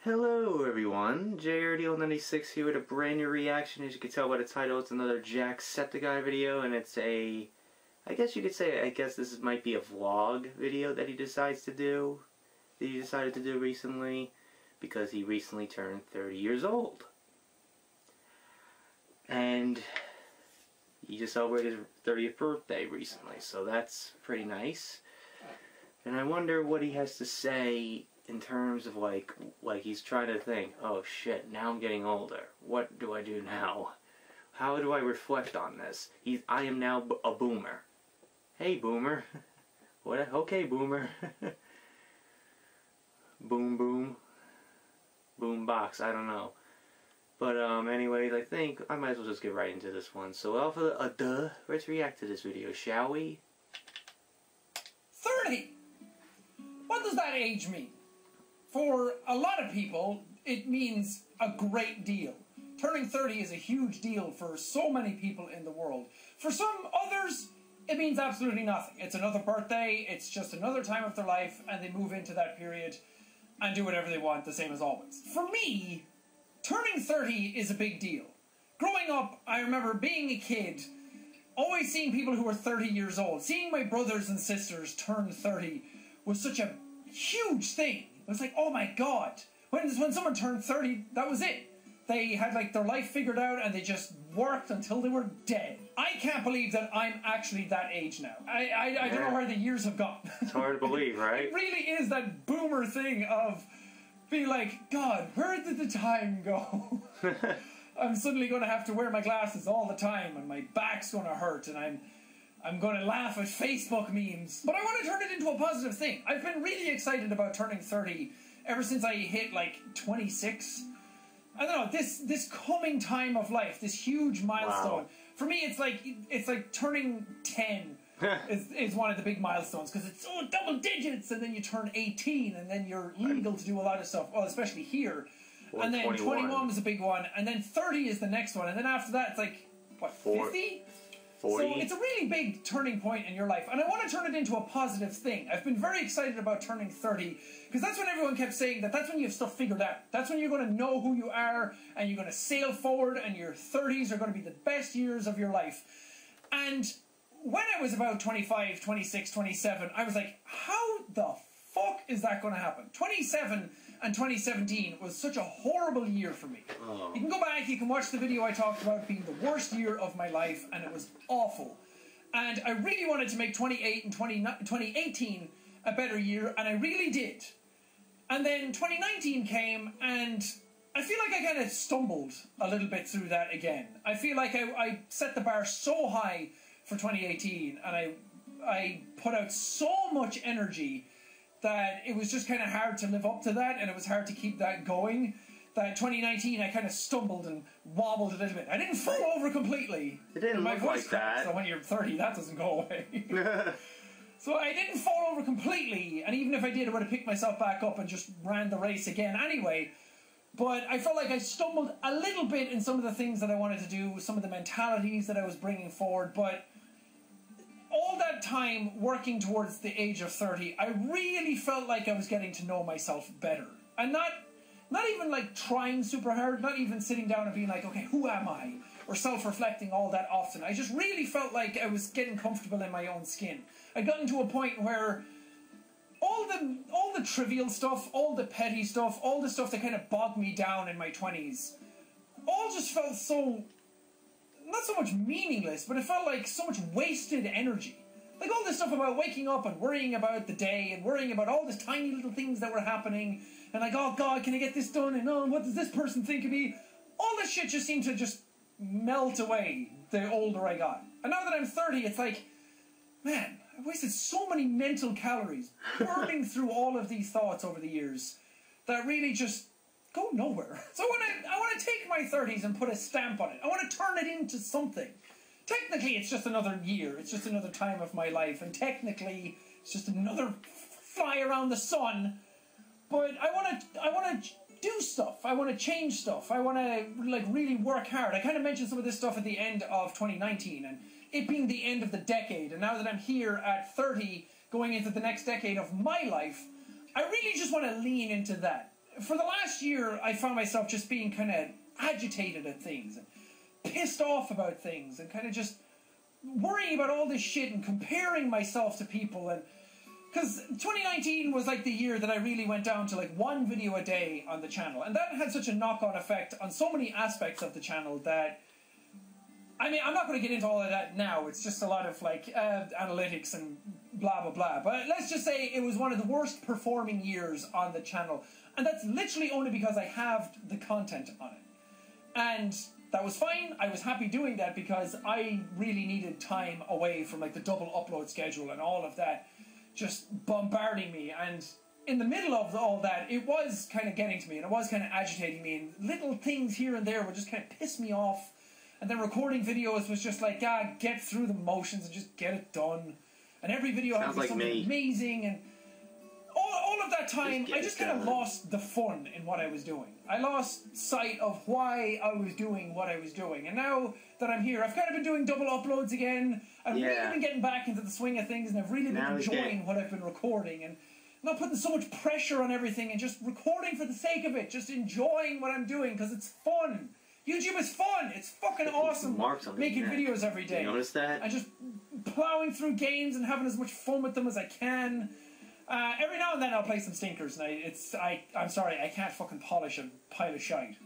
Hello everyone, JRDL96 here with a brand new reaction. As you can tell by the title, it's another Jacksepticeye video, and it's a, I guess this might be a vlog video that he decided to do recently, because he recently turned 30 years old. And he just celebrated his 30th birthday recently, so that's pretty nice. And I wonder what he has to say in terms of like he's trying to think, oh shit, now I'm getting older. What do I do now? How do I reflect on this? I am now a boomer. Hey boomer. What? Okay boomer. Boom boom. Boom box, I don't know. But anyways, I think I might as well just get right into this one. So without further ado, let's react to this video, shall we? 30! What does that age mean? For a lot of people, it means a great deal. Turning 30 is a huge deal for so many people in the world. For some others, it means absolutely nothing. It's another birthday, it's just another time of their life, and they move into that period and do whatever they want, the same as always. For me, turning 30 is a big deal. Growing up, I remember being a kid, always seeing people who were 30 years old. Seeing my brothers and sisters turn 30 was such a huge thing. It was like, oh my god. When someone turned 30, that was it. They had like their life figured out and they just worked until they were dead. I can't believe that I'm actually that age now. I don't know where the years have gone. It's hard to believe, right? It really is that boomer thing of being like, God, where did the time go? I'm suddenly going to have to wear my glasses all the time and my back's going to hurt and I'm going to laugh at Facebook memes. But I want to turn it into a positive thing. I've been really excited about turning 30 ever since I hit like 26. I don't know, this coming time of life, this huge milestone. Wow. For me, it's like turning 10 is one of the big milestones, because it's double digits, and then you turn 18, and then you're legal to do a lot of stuff. Well, especially here. Or and then 21 was a big one, and then 30 is the next one, and then after that, it's like, what, 50? 40. So it's a really big turning point in your life, and I want to turn it into a positive thing. I've been very excited about turning 30, because that's when everyone kept saying that's when you have stuff figured out. That's when you're going to know who you are, and you're going to sail forward, and your 30s are going to be the best years of your life. And when I was about 25, 26, 27, I was like, how the fuck is that going to happen? 27 and 2017 was such a horrible year for me. Oh. You can go back, you can watch the video I talked about being the worst year of my life, and it was awful. And I really wanted to make 2018 a better year, and I really did. And then 2019 came, and I feel like I kind of stumbled a little bit through that again. I feel like I set the bar so high for 2018, and I put out so much energy that it was just kind of hard to live up to that, and it was hard to keep that going. That 2019, I kind of stumbled and wobbled a little bit. I didn't fall over completely. It didn't look like that. So when you're 30, that doesn't go away. So I didn't fall over completely, and even if I did, I would have picked myself back up and just ran the race again anyway. But I felt like I stumbled a little bit in some of the things that I wanted to do, some of the mentalities that I was bringing forward, but all that time working towards the age of 30, I really felt like I was getting to know myself better. And not even like trying super hard, not even sitting down and being like, okay, who am I? Or self-reflecting all that often. I just really felt like I was getting comfortable in my own skin. I'd gotten to a point where all the trivial stuff, all the petty stuff, all the stuff that kind of bogged me down in my 20s, all just felt so, not so much meaningless, but it felt like so much wasted energy. Like all this stuff about waking up and worrying about the day and worrying about all these tiny little things that were happening, and like, oh god, can I get this done, and oh, what does this person think of me? All this shit just seemed to just melt away the older I got. And now that I'm 30, it's like, man, I wasted so many mental calories burning through all of these thoughts over the years that really just go nowhere. So I want to take my 30s and put a stamp on it. I want to turn it into something. Technically, it's just another year. It's just another time of my life. And technically, it's just another fly around the sun. But I want to do stuff. I want to change stuff. I want to like really work hard. I kind of mentioned some of this stuff at the end of 2019, and it being the end of the decade. And now that I'm here at 30, going into the next decade of my life, I really just want to lean into that. for the last year, I found myself just being kind of agitated at things, and pissed off about things, and kind of just worrying about all this shit and comparing myself to people. And because 2019 was like the year that I really went down to like one video a day on the channel, and that had such a knock-on effect on so many aspects of the channel that, I mean, I'm not going to get into all of that now. It's just a lot of like analytics and blah blah blah, but let's just say it was one of the worst performing years on the channel, and that's literally only because I halved the content on it. And that was fine. I was happy doing that because I really needed time away from like the double upload schedule and all of that just bombarding me. And in the middle of all that, it was kind of getting to me, and it was kind of agitating me, and little things here and there would just kind of piss me off. And then recording videos was just like, get through the motions and just get it done. And every video had to be something amazing, and all of that time, I just kind of lost the fun in what I was doing. I lost sight of why I was doing what I was doing. And now that I'm here, I've kind of been doing double uploads again. I've really been getting back into the swing of things, and I've really been enjoying what I've been recording, and not putting so much pressure on everything, and just recording for the sake of it, just enjoying what I'm doing because it's fun. YouTube is fun. It's fucking awesome making videos every day. You notice that? And just plowing through games and having as much fun with them as I can. Every now and then I'll play some stinkers, and I'm sorry, I can't fucking polish a pile of shite.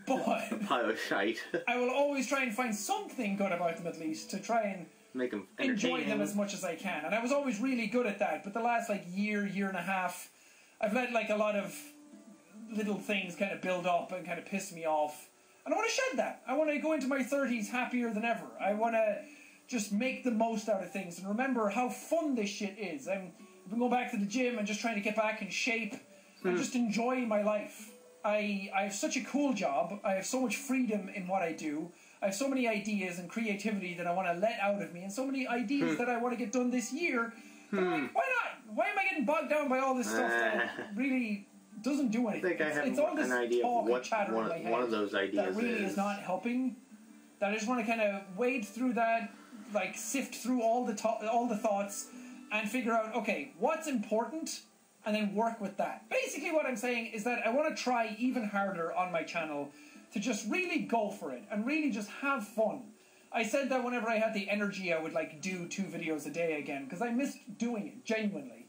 But a pile of shite. I will always try and find something good about them, at least, to try and make them enjoy them as much as I can. And I was always really good at that. But the last like year and a half, I've let like a lot of little things kind of build up and kind of piss me off. And I want to shed that. I want to go into my 30s happier than ever. I want to just make the most out of things and remember how fun this shit is. I've been going back to the gym and just trying to get back in shape and just enjoy my life. I have such a cool job. I have so much freedom in what I do. I have so many ideas and creativity that I want to let out of me, and so many ideas that I want to get done this year. But I'm like, why not? Why am I getting bogged down by all this stuff that really doesn't do anything? I think I have it's all this an idea talk of what and chatter in my head one of those ideas that really is not helping. That I just want to kind of wade through that, like sift through all the thoughts and figure out, okay, what's important, and then work with that. Basically what I'm saying is that I want to try even harder on my channel to just really go for it and really just have fun. I said that whenever I had the energy I would like do 2 videos a day again, because I missed doing it, genuinely.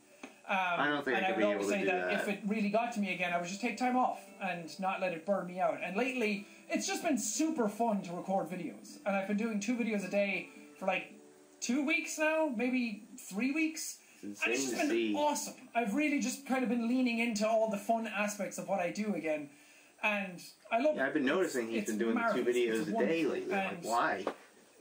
I don't think I would always say that if it really got to me again, I would just take time off and not let it burn me out. And lately, it's just been super fun to record videos. And I've been doing 2 videos a day for like 2 weeks now, maybe 3 weeks. And it's just been awesome. I've really just kind of been leaning into all the fun aspects of what I do again. And I love it. Yeah, I've been noticing he's been doing 2 videos a day lately. Like, why?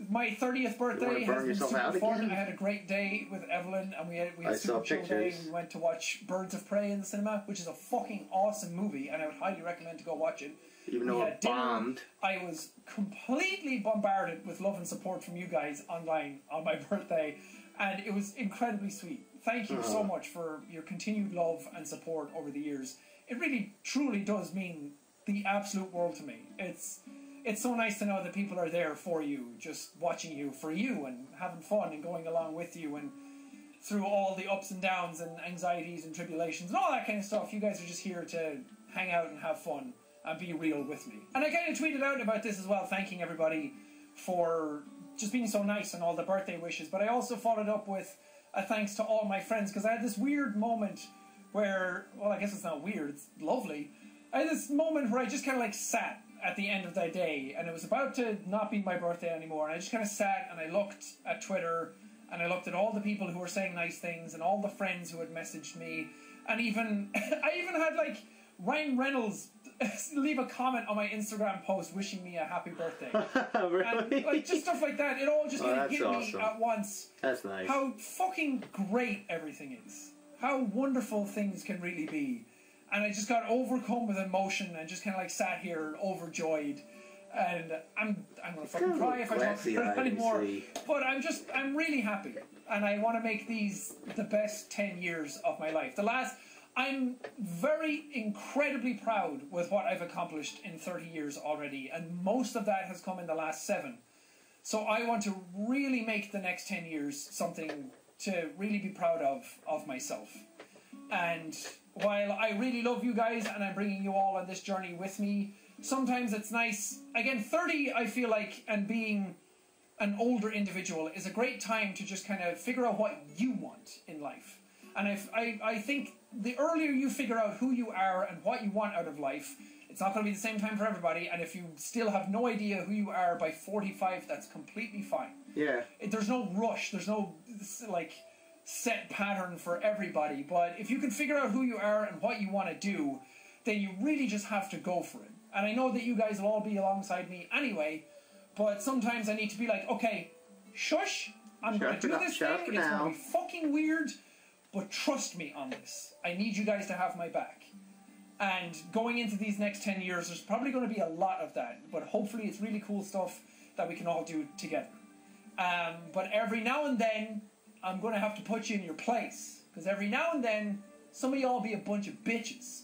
My 30th birthday has been super fun. I had a great day with Evelyn, and we had a super chill day. We went to watch Birds of Prey in the cinema, which is a fucking awesome movie, and I would highly recommend to go watch it. Even though it bombed. I was completely bombarded with love and support from you guys online on my birthday, and it was incredibly sweet. Thank you so much for your continued love and support over the years. It really, truly does mean the absolute world to me. It's so nice to know that people are there for you, just watching you for you and having fun and going along with you and through all the ups and downs and anxieties and tribulations and all that kind of stuff. You guys are just here to hang out and have fun and be real with me. And I kind of tweeted out about this as well, thanking everybody for just being so nice and all the birthday wishes. But I also followed up with a thanks to all my friends, because I had this weird moment where, well, I guess it's not weird, it's lovely. I had this moment where I just kind of like sat at the end of that day, and it was about to not be my birthday anymore, and I just kind of sat and I looked at Twitter and I looked at all the people who were saying nice things and all the friends who had messaged me, and even I even had like Ryan Reynolds leave a comment on my Instagram post wishing me a happy birthday. Really? And like just stuff like that, it all just kind of hit me at once. That's nice. How fucking great everything is. How wonderful things can really be. And I just got overcome with emotion and just kind of like sat here overjoyed. And I'm gonna fucking cry if I don't do it anymore. But I'm really happy. And I want to make these the best 10 years of my life. I'm very incredibly proud with what I've accomplished in 30 years already. And most of that has come in the last 7. So I want to really make the next 10 years something to really be proud of myself. And while I really love you guys and I'm bringing you all on this journey with me, sometimes it's nice. Again, 30, I feel like, and being an older individual is a great time to just kind of figure out what you want in life. And I think the earlier you figure out who you are and what you want out of life, it's not going to be the same time for everybody. And if you still have no idea who you are by 45, that's completely fine. Yeah. There's no rush. There's no, like, set pattern for everybody. But if you can figure out who you are and what you want to do, then you really just have to go for it. And I know that you guys will all be alongside me anyway, but sometimes I need to be like, okay, shush, I'm going to do this thing, it's going to be fucking weird, but trust me on this. I need you guys to have my back. And going into these next 10 years, there's probably going to be a lot of that, but hopefully it's really cool stuff that we can all do together. But every now and then, I'm going to have to put you in your place, because every now and then, some of y'all be a bunch of bitches.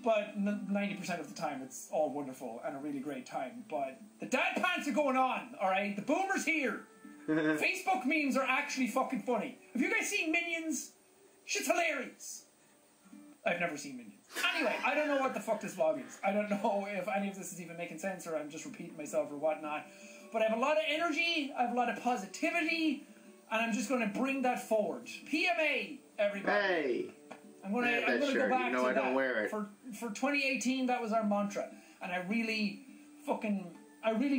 But 90% of the time, it's all wonderful and a really great time. But the dad pants are going on, alright? The boomer's here. Facebook memes are actually fucking funny. Have you guys seen Minions? Shit's hilarious. I've never seen Minions. Anyway, I don't know what the fuck this vlog is. I don't know if any of this is even making sense or I'm just repeating myself or whatnot. But I have a lot of energy, I have a lot of positivity, and I'm just going to bring that forward. PMA, everybody. Hey. I'm going to go back to that. Wear it. For 2018, that was our mantra. And I really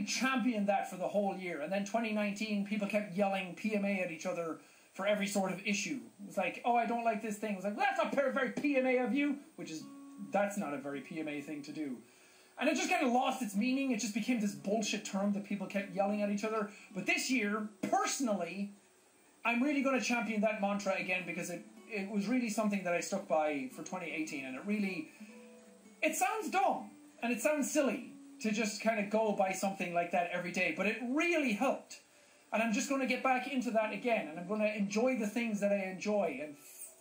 championed that for the whole year. And then 2019, people kept yelling PMA at each other for every sort of issue. It was like, oh, I don't like this thing. It was like, well, that's not very PMA of you. That's not a very PMA thing to do. And it just kind of lost its meaning. It just became this bullshit term that people kept yelling at each other. But this year, personally, I'm really going to champion that mantra again because it was really something that I stuck by for 2018, and it sounds dumb, and it sounds silly to just kind of go by something like that every day, but it really helped. And I'm just going to get back into that again, and I'm going to enjoy the things that I enjoy, and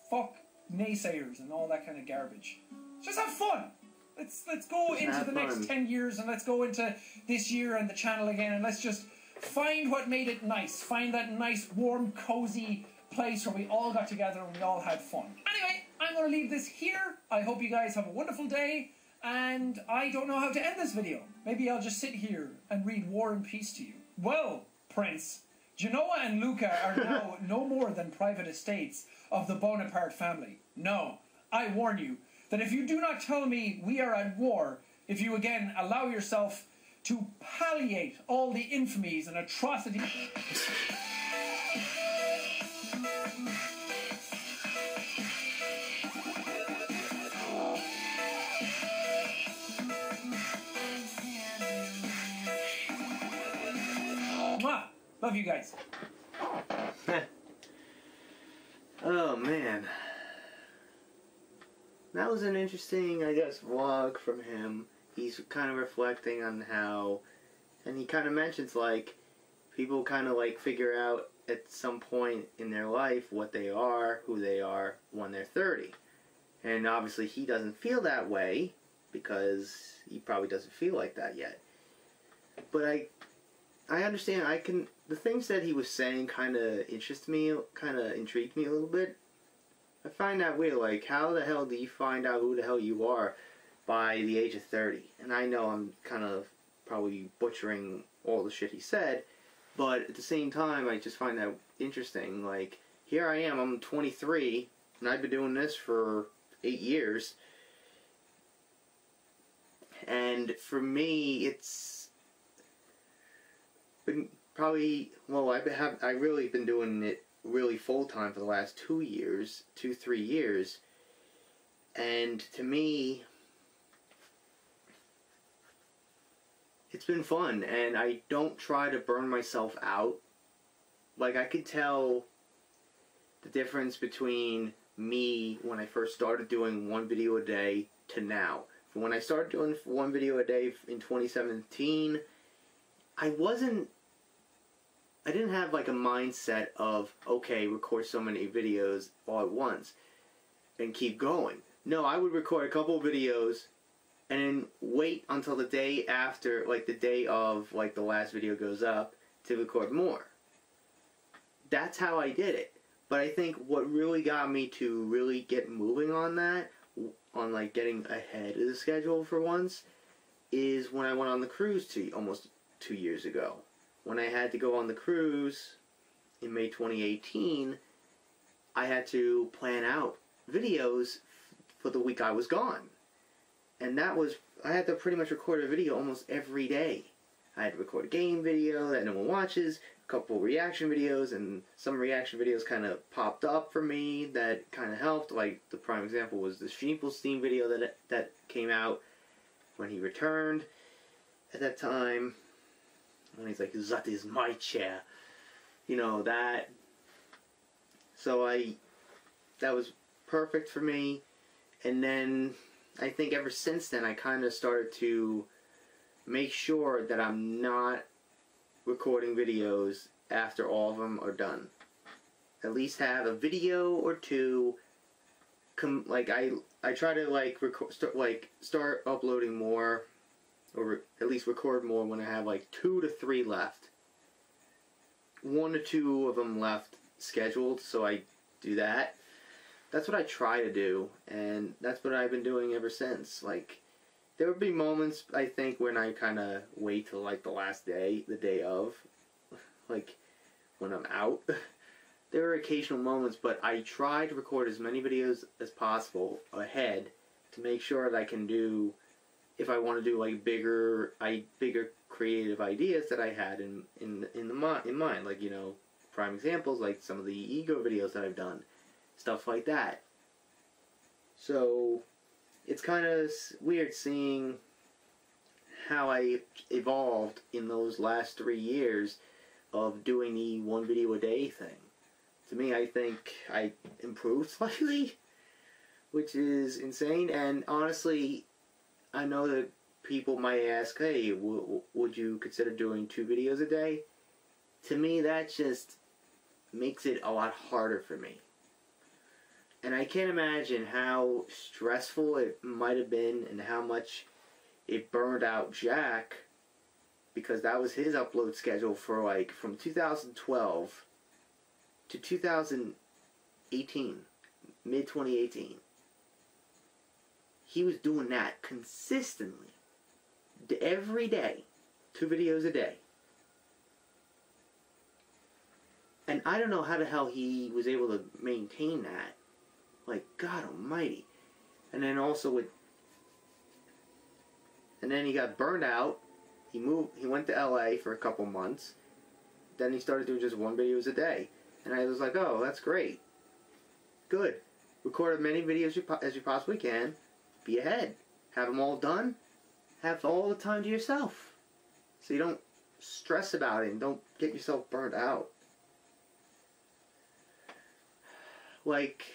fuck naysayers and all that kind of garbage. Just have fun. Let's go into the next 10 years, and let's go into this year and the channel again, and let's just find what made it nice. Find that nice, warm, cozy place where we all got together and we all had fun. Anyway, I'm going to leave this here. I hope you guys have a wonderful day, and I don't know how to end this video. Maybe I'll just sit here and read War and Peace to you. Well, Prince, Genoa and Luca are now no more than private estates of the Bonaparte family. No, I warn you that if you do not tell me we are at war, if you again allow yourself to palliate all the infamies and atrocities... Love you guys. Oh man, that was an interesting, I guess, vlog from him. He's kind of reflecting on how, and he kind of mentions like people kind of like figure out at some point in their life what they are, who they are when they're 30. And obviously he doesn't feel that way because he probably doesn't feel like that yet. But I understand. The things that he was saying kind of interest me, kind of intrigued me a little bit. I find that weird. Like, how the hell do you find out who the hell you are by the age of 30? And I know I'm kind of probably butchering all the shit he said, but at the same time, I just find that interesting. Like, here I am, I'm 23, and I've been doing this for 8 years. And for me, it's been probably, well, I really been doing it really full time for the last 3 years, and to me, it's been fun, and I don't try to burn myself out. Like, I could tell the difference between me when I first started doing one video a day to now. From when I started doing one video a day in 2017, I didn't have like a mindset of, okay, record so many videos all at once and keep going. No, I would record a couple of videos and then wait until the day after, like the day of like the last video goes up to record more. That's how I did it. But I think what really got me to really get moving on that, on like getting ahead of the schedule for once, is when I went on the cruise almost 2 years ago. When I had to go on the cruise in May 2018, I had to plan out videos for the week I was gone. And that was, I had to pretty much record a video almost every day. I had to record a game video that no one watches, a couple reaction videos, and some reaction videos kind of popped up for me that kind of helped. Like, the prime example was the Steam video that came out when he returned at that time. When he's like, "That is my chair." You know, that. So that was perfect for me. And then, I think ever since then, I kind of started to make sure that I'm not recording videos after all of them are done. At least have a video or two. Like I try to like start uploading more, or at least record more when I have like 2 to 3 left. 1 or 2 of them left scheduled, so I do that. That's what I try to do, and that's what I've been doing ever since. Like, there would be moments, I think, when I kind of wait till, like, the last day, the day of, like, when I'm out. There are occasional moments, but I try to record as many videos as possible ahead to make sure that I can do, if I want to do, like, bigger creative ideas that I had in mind. Like, you know, prime examples, like some of the ego videos that I've done. Stuff like that. So, it's kind of weird seeing how I evolved in those last 3 years of doing the 1 video a day thing. To me, I think I improved slightly, which is insane. And honestly, I know that people might ask, "Hey, would you consider doing 2 videos a day?" To me, that just makes it a lot harder for me. And I can't imagine how stressful it might have been and how much it burned out Jack, because that was his upload schedule for like from 2012 to 2018, mid-2018. He was doing that consistently, every day, 2 videos a day. And I don't know how the hell he was able to maintain that. Like, God almighty. And then also and then he got burned out. He went to LA for a couple months. Then he started doing just 1 videos a day. And I was like, oh, that's great. Good. Record as many videos as you possibly can. Be ahead. Have them all done. Have all the time to yourself. So you don't stress about it and don't get yourself burned out. Like,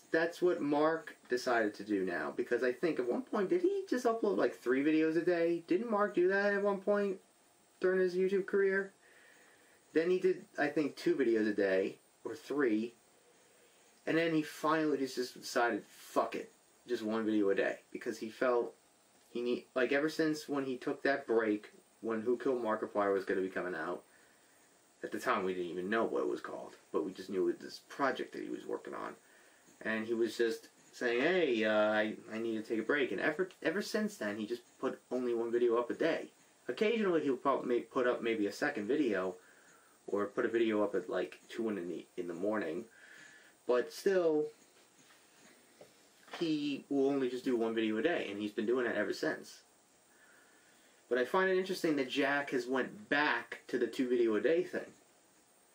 that's what Mark decided to do now, because I think at one point, did he just upload like 3 videos a day? Didn't Mark do that at one point during his YouTube career? Then he did, I think, 2 videos a day, or 3, and then he finally just decided, fuck it, just 1 video a day, because he felt like ever since when he took that break, when Who Killed Markiplier was going to be coming out. At the time, we didn't even know what it was called, but we just knew it was this project that he was working on. And he was just saying, hey, I need to take a break. And ever since then, he just put only 1 video up a day. Occasionally, he'll probably put up maybe a second video, or put a video up at like 2 in the morning. But still, he will only just do 1 video a day, and he's been doing that ever since. But I find it interesting that Jack has went back to the 2 video a day thing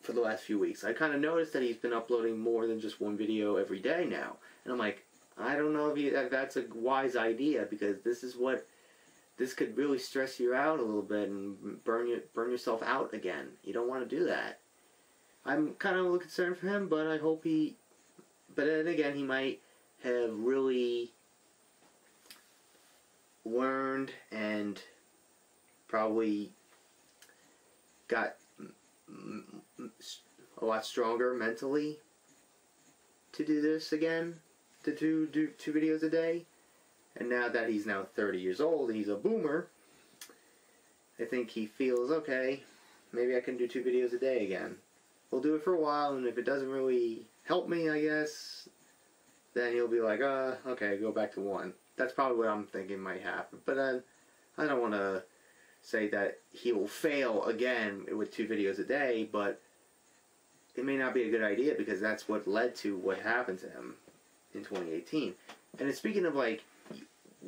for the last few weeks. I kind of noticed that he's been uploading more than just 1 video every day now. And I'm like, I don't know if that's a wise idea, because this could really stress you out a little bit and burn yourself out again. You don't want to do that. I'm kind of a little concerned for him, but I hope but then again, he might have really learned and probably got a lot stronger mentally to do this again, to do 2 videos a day. And now that he's now 30 years old, he's a boomer, I think he feels, okay, maybe I can do 2 videos a day again. we'll do it for a while, and if it doesn't really help me, I guess, then he'll be like, okay, go back to 1. That's probably what I'm thinking might happen. But then, I don't want to say that he will fail again with 2 videos a day, but it may not be a good idea because that's what led to what happened to him in 2018. And speaking of, like,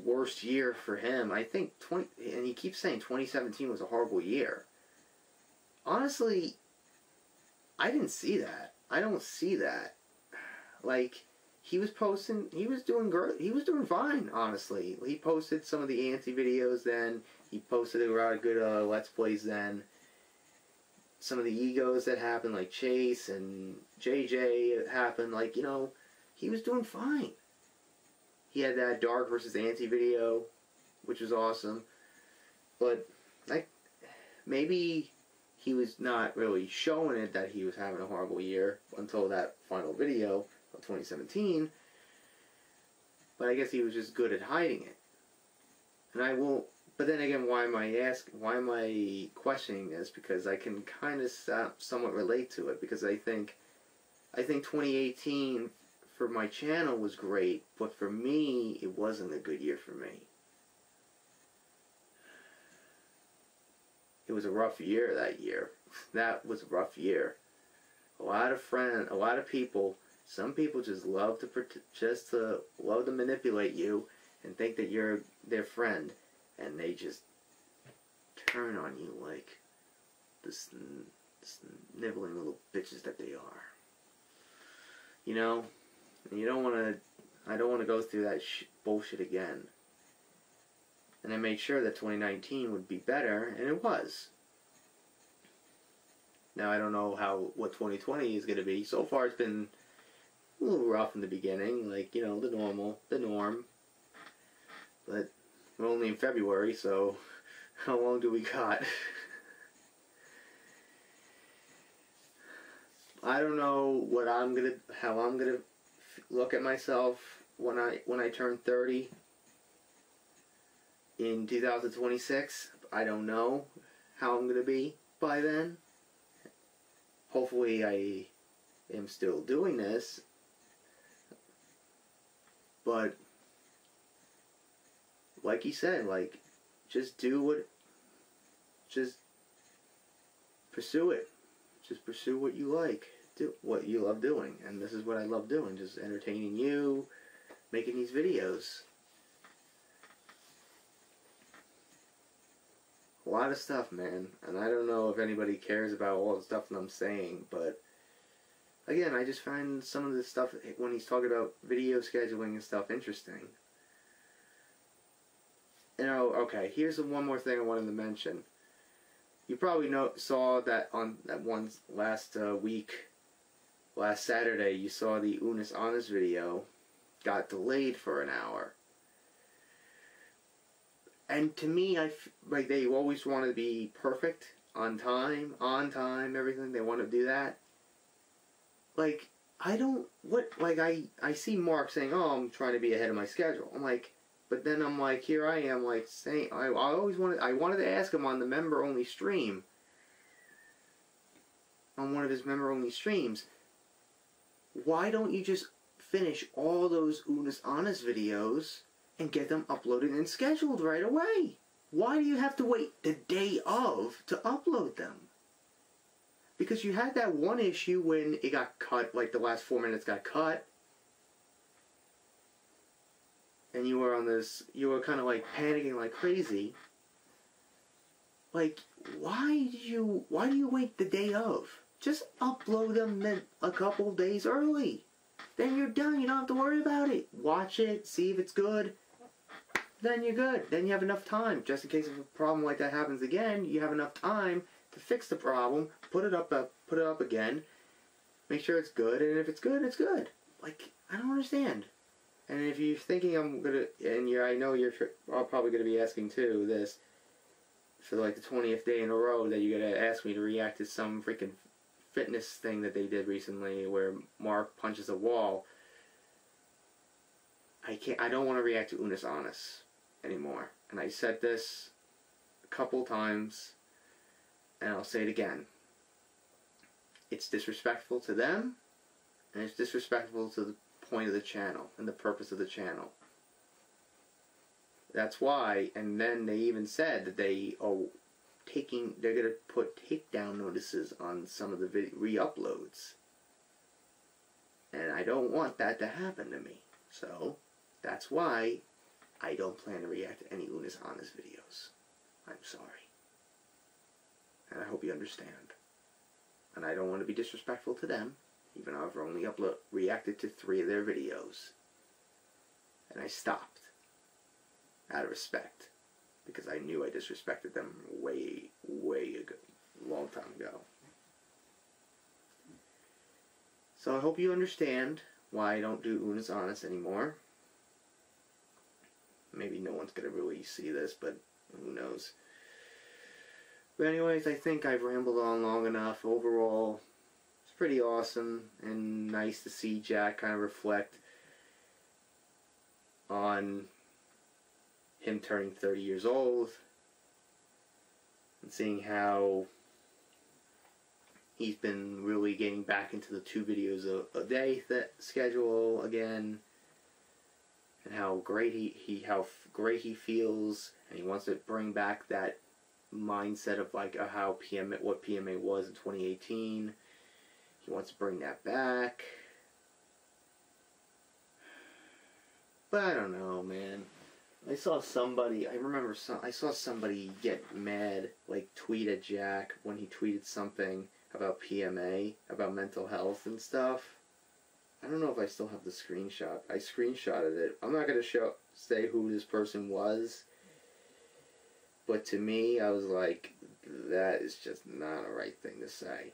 worst year for him, I think and he keeps saying 2017 was a horrible year. Honestly, I didn't see that. I don't see that. Like, he was posting, he was doing great. He was doing fine, honestly. He posted some of the anti videos then. He posted a lot of good Let's Plays then. Some of the egos that happened, like Chase and JJ happened, like, you know, he was doing fine. He had that Dark versus Anti video, which was awesome. But, like, maybe he was not really showing it that he was having a horrible year until that final video of 2017. But I guess he was just good at hiding it. And I won't. But then again, why am I questioning this? Because I can kind of somewhat relate to it. Because I think 2018 for my channel was great, but for me, it wasn't a good year for me. It was a rough year that year. That was a rough year. A lot of people. Some people just love to love to manipulate you and think that you're their friend, and they just turn on you like this nibbling little bitches that they are. You know, and you don't want to. I don't want to go through that bullshit again. And I made sure that 2019 would be better, and it was. Now I don't know what 2020 is going to be. So far, it's been a little rough in the beginning, like, you know, the norm. But we're only in February, so how long do we got? I don't know how I'm gonna look at myself when I turn 30 in 2026. I don't know how I'm gonna be by then. Hopefully I am still doing this, but like he said, like, just pursue it. Just pursue what you like. Do what you love doing. And this is what I love doing. Just entertaining you, making these videos. A lot of stuff, man. And I don't know if anybody cares about all the stuff that I'm saying, but again, I just find some of the stuff when he's talking about video scheduling and stuff interesting. You know, okay, here's one more thing I wanted to mention. You probably saw that on that one last Saturday, you saw the Unis Honest video got delayed for an hour. And to me, like, they always want to be perfect, on time, everything. They want to do that. Like, I see Mark saying, oh, I'm trying to be ahead of my schedule. I'm like, but then I'm like, here I am, like, saying, I wanted to ask him on the member-only stream, on one of his member-only streams, why don't you just finish all those Unis Honest videos and get them uploaded and scheduled right away? Why do you have to wait the day of to upload them? Because you had that one issue when it got cut, like the last 4 minutes got cut, and you were kind of like panicking like crazy. Like, why do you wait the day of? Just upload them a couple days early. Then you're done. You don't have to worry about it. Watch it, see if it's good. Then you're good. Then you have enough time. Just in case if a problem like that happens again, you have enough time to fix the problem, put it up again, make sure it's good, and if it's good, it's good. Like, I don't understand. And if you're thinking I know you're probably gonna be asking too this for like the 20th day in a row that you're gonna ask me to react to some freaking fitness thing that they did recently where Mark punches a wall. I don't want to react to Unis Honest anymore. And I said this a couple times, and I'll say it again. it's disrespectful to them, and it's disrespectful to the point of the channel and the purpose of the channel. That's why, and then they even said that they're going to put takedown notices on some of the re-uploads. And I don't want that to happen to me. So, that's why I don't plan to react to any Unis Honest videos. I'm sorry. And I hope you understand. And I don't want to be disrespectful to them, even though I've only reacted to 3 of their videos. And I stopped. Out of respect. Because I knew I disrespected them way ago. A long time ago. So I hope you understand why I don't do Unis Honest anymore. Maybe no one's going to really see this, but who knows. But anyways, I think I've rambled on long enough. Overall, it's pretty awesome and nice to see Jack kind of reflect on him turning 30 years old and seeing how he's been really getting back into the 2 videos a day schedule again, and how great he feels, and he wants to bring back that mindset of like what PMA was in 2018. He wants to bring that back. But I don't know, man. I saw somebody get mad, like tweet at Jack when he tweeted something about PMA, about mental health and stuff. I don't know if I still have the screenshot. I screenshotted it. I'm not going to say who this person was. But to me, I was like, that is just not a right thing to say.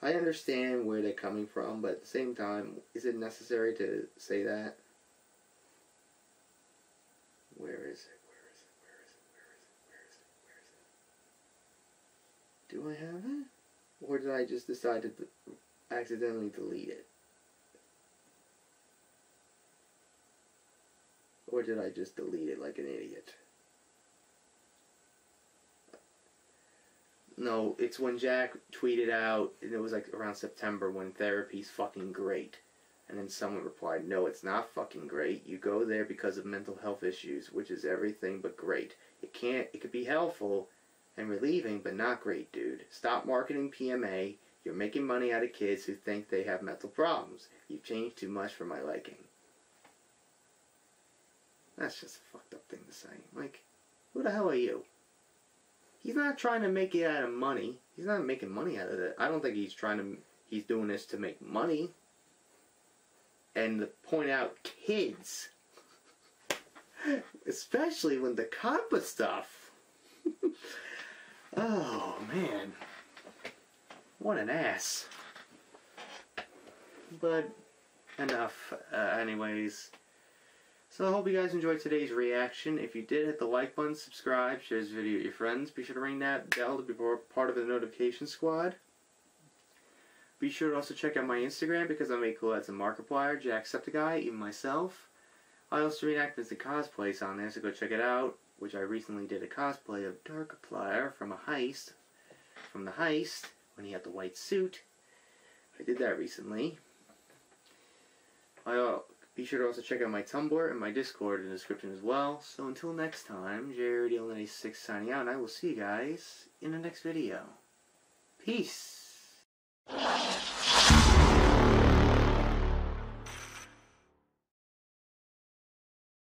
I understand where they're coming from, but at the same time, is it necessary to say that? Where is it? Do I have it? Or did I just decide to accidentally delete it? Or did I just delete it like an idiot? No, it's when Jack tweeted out, and it was like around September, when therapy's fucking great. And then someone replied, no, it's not fucking great. You go there because of mental health issues, which is everything but great. It could be helpful and relieving, but not great, dude. Stop marketing PMA. You're making money out of kids who think they have mental problems. You've changed too much for my liking. That's just a fucked up thing to say. Like, who the hell are you? He's not trying to make it out of money. He's not making money out of it. I don't think he's doing this to make money. And to point out kids. Especially when the COPPA stuff. Oh, man. What an ass. But, enough. Anyways. So I hope you guys enjoyed today's reaction. If you did, hit the like button, subscribe, share this video with your friends. Be sure to ring that bell to be part of the notification squad. Be sure to also check out my Instagram because I make cool ads and Markiplier, Jacksepticeye, even myself. I also reenact the cosplays on there, so go check it out. Which I recently did a cosplay of Darkiplier from the heist, when he had the white suit. I did that recently. Be sure to also check out my Tumblr and my Discord in the description as well. So until next time, JRD96 signing out, and I will see you guys in the next video. Peace!